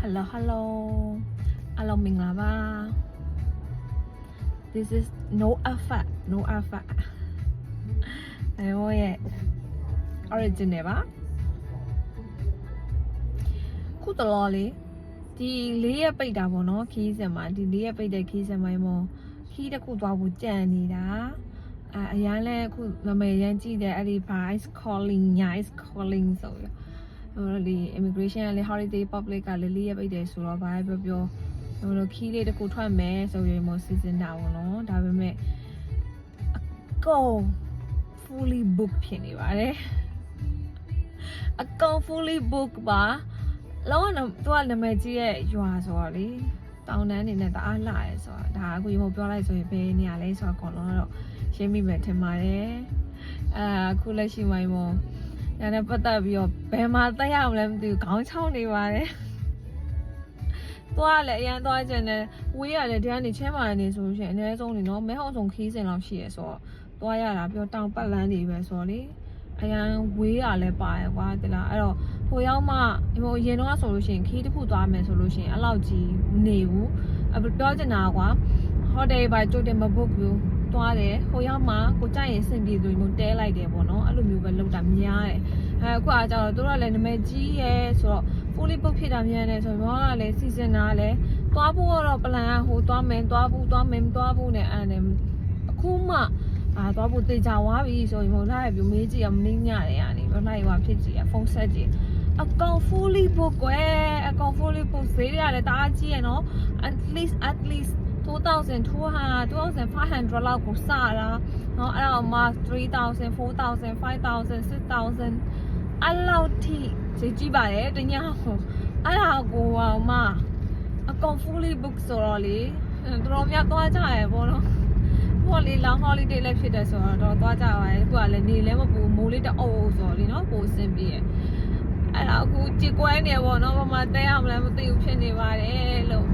Hello, hello. Hello, Minglava. This is no alpha. Oh yeah. Original ပါခုတလောလေးဒီ4ရက်ပိတ်တာပေါ့နော်ခီးစင်မှာဒီ4ရက်ပိတ်တဲ့ခီးစင်မိုင်းမို့ခီးတစ်ခုသွားဖို့ကြံနေတာအရန်လဲအခုမမေရန်ကြည့်တယ်အဲ့ဒီ ice calling ညာ ice calling ဆိုရဟိုလေ immigration ကလေ holiday public ကလေ4ရက်ပိတ်တယ်ဆိုတော့ဘာပဲပြောဟိုလိုခီးလေးတစ်ခုထွက်မယ်ဆိုရင်မို့စီစဉ်တာပေါ့နော်ဒါပေမဲ့အကုန် fully book ဖြစ်နေပါတယ်အကောင် fully book ပါလောကသူကနာမည်ကြီးရဲ့ရွာဆိုတော့လေတောင်တန်းနေနဲ့တအားလာရဲဆိုတော့ဒါအခုရေမပြောလိုက်ဆိုရင်ဘယ်နေရာလဲဆိုတော့အကုန်လုံးတော့ရှင်းမိမယ်ထင်ပါတယ်အခုလက်ရှိမိုင်းမို့ညာနဲ့ပတ်သက်ပြီးတော့ဘယ်မှာတက်ရမလဲမသိဘူးခေါင်းချောင်းနေပါတယ်သွားလေအရန်သွားကျင်တယ်ဝေးရတယ်ဒီကနေချင်းမာနေဆိုလို့ရှိရင်အနည်းဆုံးနေနော်မဲဟောင်ဆုံးခီးစင်လောက်ရှိရဲဆိုတော့သွားရတာပြောတောင်ပတ်လန်းနေပဲဆိုတော့လေအရန်ဝေးရလဲပါရကွာတလားအဲ့တော့ဟိုရောက်မှဟိုရင်တော့ဆိုလို့ရှိရင်ခီးတစ်ခုသွားမယ်ဆိုလို့ရှိရင်အဲ့လောက်ကြီးနေဘူးပြောချင်တာကွာဟိုတယ်ပါကြိုတင်မ book ဘူးသွားတယ်ဟိုရောက်မှကိုကြိုက်ရင်စင်ပြေသူမျိုးတဲလိုက်တယ်ပေါ့နော်အဲ့လိုမျိုးပဲလုပ်တာများတယ်အခုကကြတော့တို့ကလည်းနာမည်ကြီးရဲဆိုတော့ fully book ဖြစ်တာများတယ်ဆိုတော့ကလည်းစီစဉ်တာလည်းသွားဖို့တော့ plan ဟိုသွားမယ်သွားဖို့နဲ့အဲ့နဲ့အခုမှသွားဖို့တေချာသွားပြီဆိုရင်ဟိုလိုက်ပြီးမေးကြည့်ရမင်းညတယ်ကနေဘလိုက်ဟွာဖြစ်ကြည့်ရဖုန်းဆက်ကြည့်အကောင် fully book ကွယ်အကောင် fully book ဈေးတွေကလည်းတအားကြီးရနော် at least 2200 2500လောက်ကိုစတာနော်အဲ့တော့မှ 3000 4000 5000 6000အဲ့လောက်ထိဈေးကြီးပါတယ်တညဟိုအဲ့ဒါကိုမှအကောင် fully book ဆိုတော့လေတော်များသွားကြရပေါ့နော်ဟိုလေ long holiday လည်းဖြစ်တယ်ဆိုတော့သွားကြပါတယ်အခုကလည်းနေလည်းမပူမိုးလေးတအုပ်ဆိုတော့လေနော်ပိုအဆင်ပြေအဲ့ဒါအခုကြည်ကွဲနေပေါ့နော်ဘာမှတဲရမလဲမသိဘူးဖြစ်နေပါတယ်လို့